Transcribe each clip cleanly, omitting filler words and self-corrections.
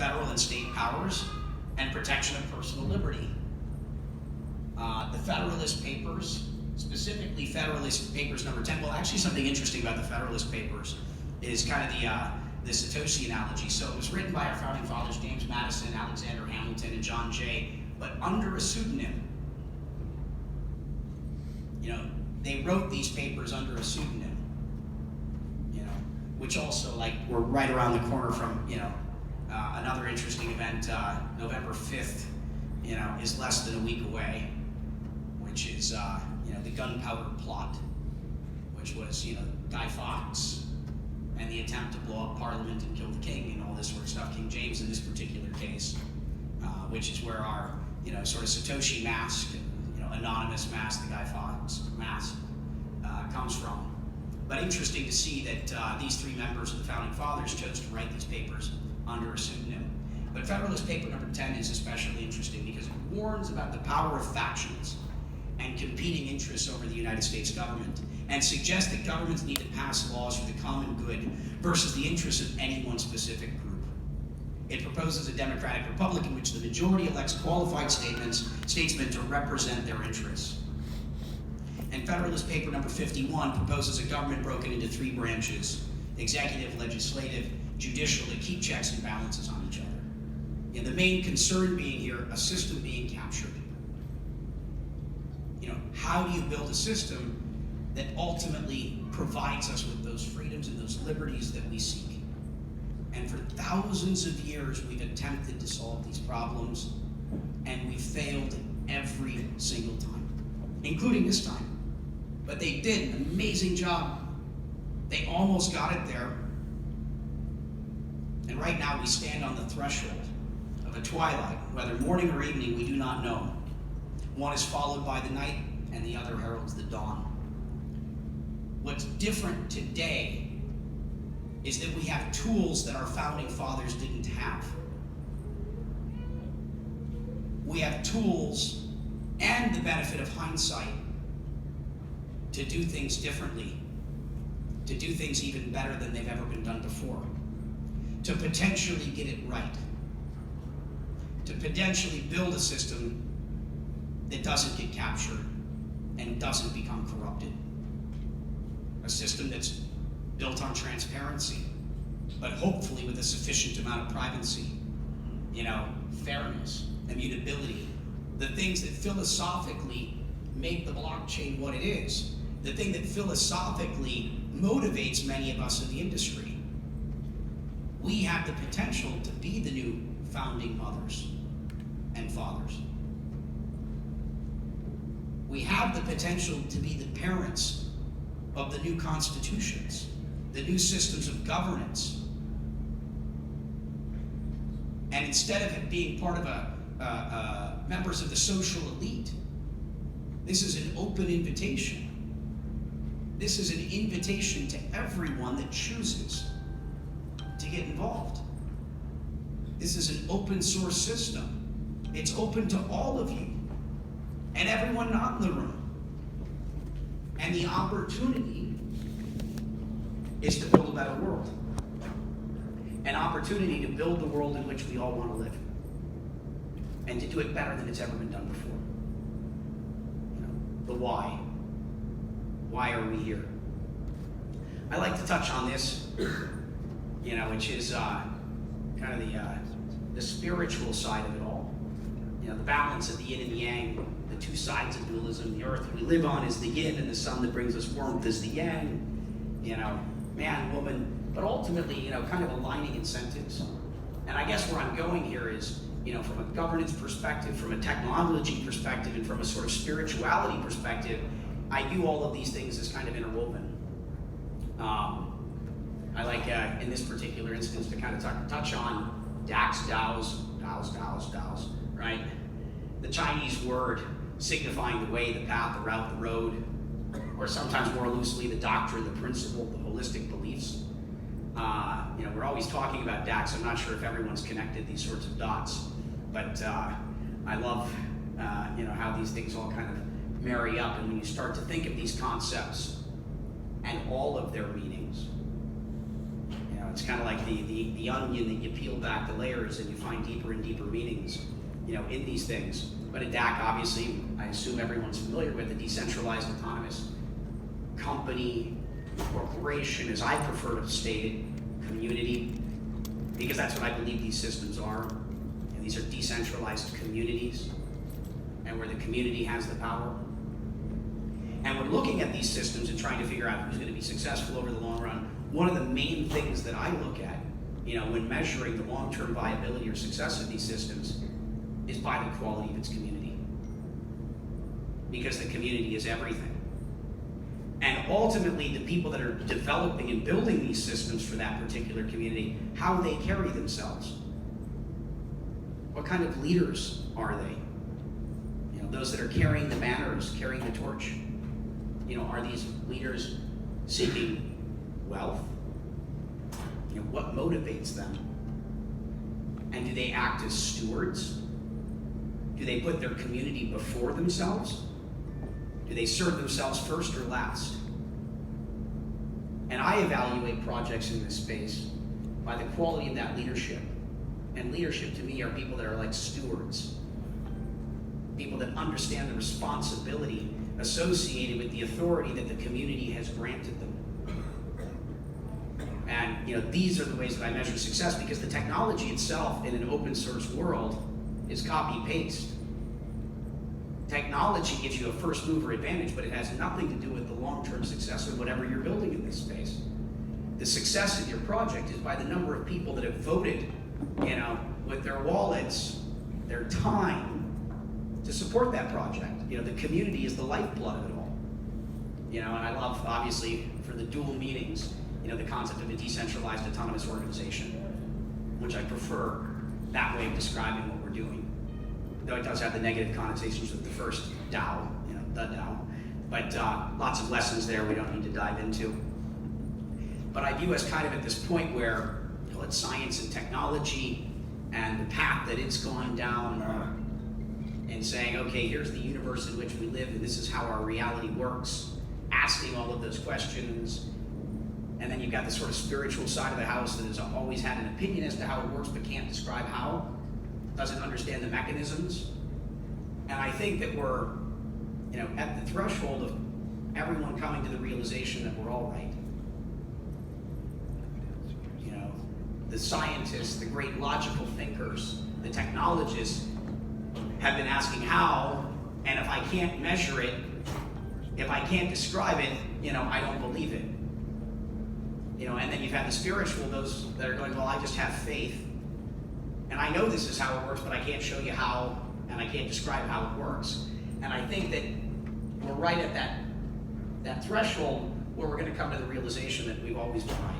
federal and state powers and protection of personal liberty. The Federalist Papers, specifically Federalist Papers number 10, well, actually something interesting about the Federalist Papers is kind of the Satoshi analogy. So it was written by our founding fathers, James Madison, Alexander Hamilton, and John Jay, but under a pseudonym. They wrote these papers under a pseudonym, which also, like, we're right around the corner from, another interesting event, November 5th, is less than a week away, which is, the gunpowder plot, which was, Guy Fawkes and the attempt to blow up Parliament and kill the king and all this sort of stuff, King James in this particular case, which is where our, sort of Satoshi mask, anonymous mask, the Guy Fawkes mask, comes from. But interesting to see that these three members of the Founding Fathers chose to write these papers under a pseudonym. But Federalist Paper number 10 is especially interesting because it warns about the power of factions and competing interests over the United States government, and suggests that governments need to pass laws for the common good versus the interests of any one specific group. It proposes a democratic republic in which the majority elects qualified statesmen to represent their interests. And Federalist Paper number 51 proposes a government broken into three branches: executive, legislative, judicial, that keep checks and balances on each other. The main concern being here, a system being captured. How do you build a system that ultimately provides us with those freedoms and those liberties that we seek? And for thousands of years, we've attempted to solve these problems, and we've failed every single time, including this time. But they did an amazing job. They almost got it there. And right now, we stand on the threshold of a twilight, whether morning or evening, we do not know. One is followed by the night, and the other heralds the dawn. What's different today is that we have tools that our founding fathers didn't have. We have tools and the benefit of hindsight to do things differently, to do things even better than they've ever been done before, to potentially get it right, to potentially build a system that doesn't get captured and doesn't become corrupted. A system that's built on transparency, but hopefully with a sufficient amount of privacy, fairness, immutability, the things that philosophically make the blockchain what it is, the thing that philosophically motivates many of us in the industry. We have the potential to be the new founding mothers and fathers. We have the potential to be the parents of the new constitutions, the new systems of governance. And instead of it being part of members of the social elite, this is an open invitation. This is an invitation to everyone that chooses to get involved. This is an open source system. It's open to all of you and everyone not in the room. And the opportunity is to build a better world. An opportunity to build the world in which we all want to live. And to do it better than it's ever been done before. The why. Why are we here? I like to touch on this, which is kind of the spiritual side of it all. The balance of the yin and the yang, the two sides of dualism. The earth we live on is the yin, and the sun that brings us warmth is the yang. Man, woman, but ultimately, kind of aligning incentives. And I guess where I'm going here is, from a governance perspective, from a technology perspective, and from a sort of spirituality perspective, I view all of these things as kind of interwoven. I like, in this particular instance, to kind of touch on DAOs, DAOs, right? The Chinese word signifying the way, the path, the route, the road, or sometimes more loosely, the doctrine, the principle, the holistic beliefs. We're always talking about DAOs. I'm not sure if everyone's connected these sorts of dots, but I love, how these things all kind of marry up. And when you start to think of these concepts and all of their meanings, it's kind of like the onion that you peel back the layers and you find deeper and deeper meanings, in these things. But a DAC, obviously, I assume everyone's familiar with the decentralized autonomous company, corporation, as I prefer to state it, community, because that's what I believe these systems are. And these are decentralized communities, and where the community has the power. And we're looking at these systems and trying to figure out who's going to be successful over the long run. One of the main things that I look at, when measuring the long-term viability or success of these systems is by the quality of its community. Because the community is everything. And ultimately, the people that are developing and building these systems for that particular community, how they carry themselves. What kind of leaders are they? Those that are carrying the banners, carrying the torch. Are these leaders seeking wealth? What motivates them? And do they act as stewards? Do they put their community before themselves? Do they serve themselves first or last? And I evaluate projects in this space by the quality of that leadership. And leadership to me are people that are like stewards. People that understand the responsibility associated with the authority that the community has granted them. And these are the ways that I measure success, because the technology itself in an open source world is copy-paste. Technology gives you a first mover advantage, but it has nothing to do with the long-term success of whatever you're building in this space. The success of your project is by the number of people that have voted, with their wallets, their time, to support that project. The community is the lifeblood of it all. And I love, obviously, for the dual meanings, the concept of a decentralized autonomous organization, which I prefer that way of describing what we're doing. Though it does have the negative connotations with the first DAO, the DAO. But lots of lessons there we don't need to dive into. But I view us kind of at this point where, it's science and technology and the path that it's gone down, and saying, okay, here's the universe in which we live, and this is how our reality works, asking all of those questions. And then you've got the sort of spiritual side of the house that has always had an opinion as to how it works, but can't describe how, doesn't understand the mechanisms. And I think that we're, at the threshold of everyone coming to the realization that we're all right. The scientists, the great logical thinkers, the technologists have been asking how, and if I can't measure it, if I can't describe it, I don't believe it. And then you've had the spiritual, those that are going, well, I just have faith, and I know this is how it works, but I can't show you how, and I can't describe how it works. And I think that we're right at that threshold where we're going to come to the realization that we've always been right.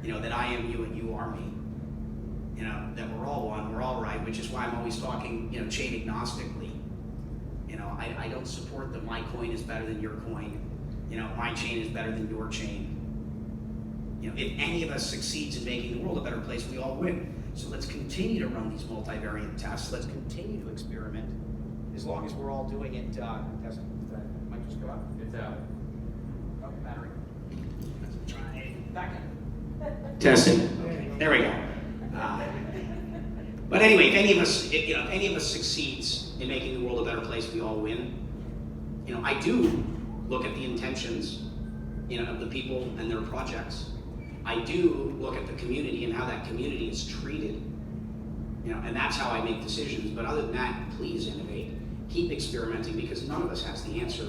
That I am you and you are me. That we're all one, we're all right, which is why I'm always talking, chain agnostically. I don't support that my coin is better than your coin. My chain is better than your chain. If any of us succeeds in making the world a better place, we all win. So let's continue to run these multivariate tests. Let's continue to experiment, as long as we're all doing it. Test. Might just go out. It's out. Oh, battery. Let's try back in. Testing. Okay, there we go. But anyway, if any of us succeeds in making the world a better place, we all win. I do look at the intentions, of the people and their projects. I do look at the community and how that community is treated, and that's how I make decisions. But other than that, please innovate, keep experimenting, because none of us has the answer.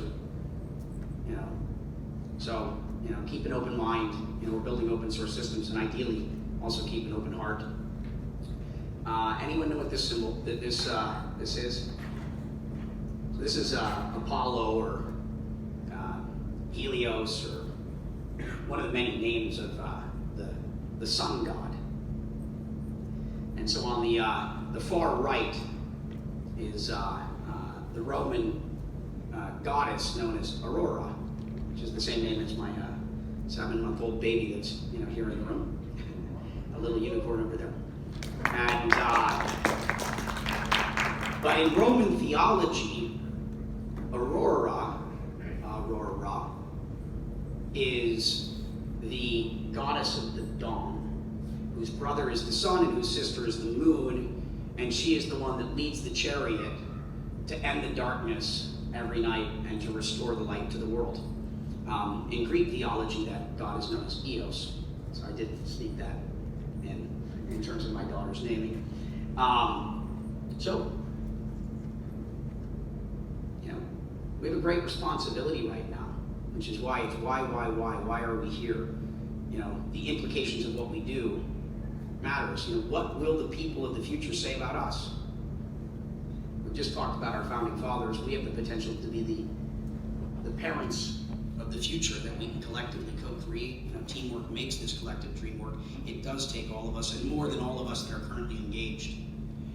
So keep an open mind. We're building open source systems, and ideally also keep an open heart. Anyone know what this symbol, this is? So this is Apollo or Helios, or one of the many names of the sun god. And so on the far right is the Roman goddess known as Aurora, which is the same name as my 7-month-old baby that's here in the room, a little unicorn over there. And but in Roman theology, Aurora is the goddess of the dawn. whose brother is the sun and whose sister is the moon, and she is the one that leads the chariot to end the darkness every night and to restore the light to the world. In Greek theology, that God is known as Eos. So I did sneak that in terms of my daughter's naming. So, we have a great responsibility right now, which is why it's why are we here? The implications of what we do matters. What will the people of the future say about us? We just talked about our founding fathers. We have the potential to be the parents of the future that we can collectively co-create. Teamwork makes this collective dream work. It does take all of us, and more than all of us that are currently engaged.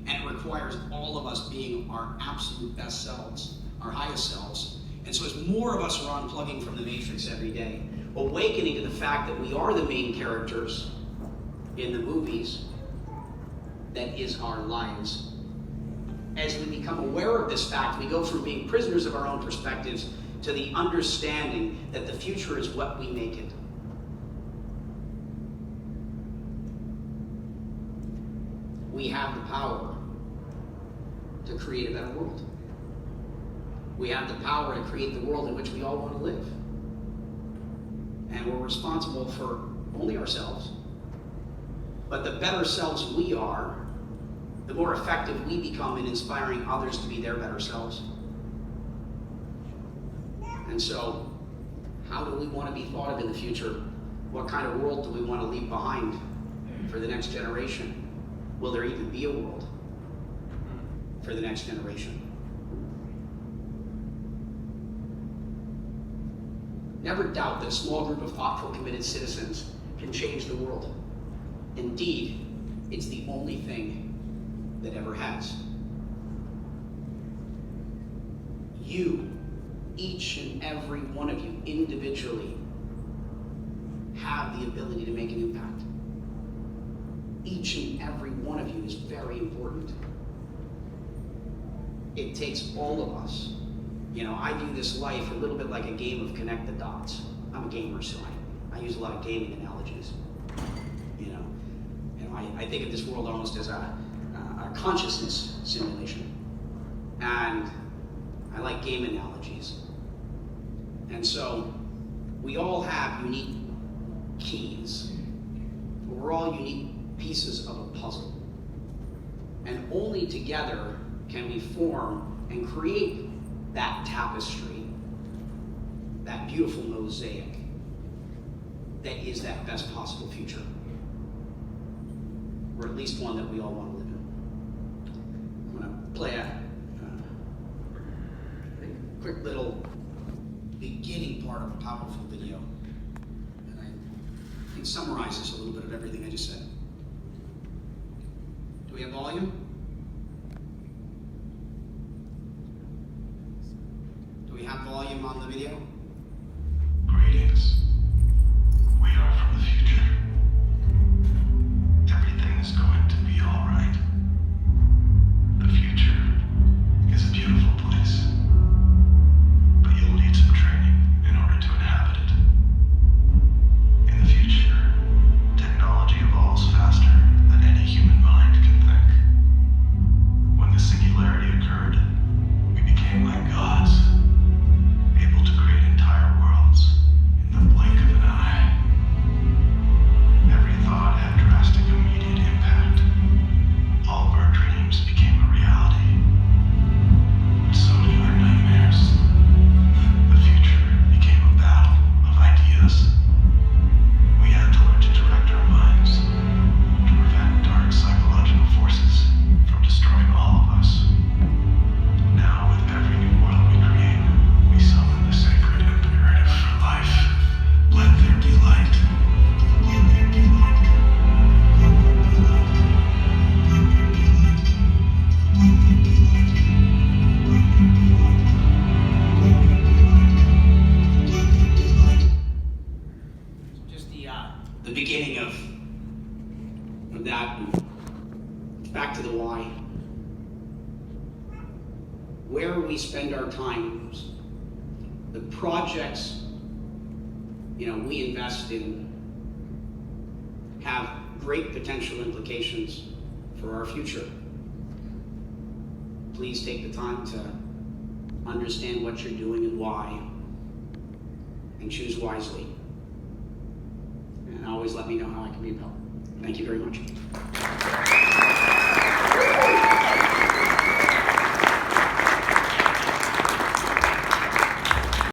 And it requires all of us being our absolute best selves, our highest selves. And so as more of us are unplugging from the matrix every day, awakening to the fact that we are the main characters in the movies that is our lives. As we become aware of this fact, we go from being prisoners of our own perspectives to the understanding that the future is what we make it. We have the power to create a better world. We have the power to create the world in which we all want to live. And we're responsible for only ourselves. But the better selves we are, the more effective we become in inspiring others to be their better selves. And so, how do we want to be thought of in the future? What kind of world do we want to leave behind for the next generation? Will there even be a world for the next generation? Never doubt that a small group of thoughtful, committed citizens can change the world. Indeed, it's the only thing that ever has. You, each and every one of you individually, have the ability to make an impact. Each and every one of you is very important. It takes all of us. I view this life a little bit like a game of connect the dots. I'm a gamer, so I use a lot of gaming analogies. I think of this world almost as a consciousness simulation. And I like game analogies. And so we all have unique keys. We're all unique pieces of a puzzle. And only together can we form and create that tapestry, that beautiful mosaic that is that best possible future. Or at least one that we all want to live in. I'm going to play a quick little beginning part of a powerful video. And I think summarizes a little bit of everything I just said. Do we have volume? Do we have volume on the video? Greetings. We are from the future. Everything is going to be all right. The future is a beautiful place, but you'll need some training in order to inhabit it. In the future, technology evolves faster than any human mind can think. When the singularity occurred, we became like gods, able to create entire worlds in the blink of an eye. Every thought had drastic immediate impact. All of our dreams became a reality. But so did our nightmares. The future became a battle of ideas. We had to learn to direct our minds to prevent dark psychological forces from destroying all of us. Now, with every new world we create, we summon the sacred imperative for life. Let there be light. Let there be light. Let there be light. Let there be light. Let there be light. Let there be light. Let there be light. Let there be light. Just the beginning of that. Back to the why. Where we spend our time, the projects we invest in have great potential implications for our future. Please take the time to understand what you're doing and why, and choose wisely. And always let me know how I can be of help. Thank you very much.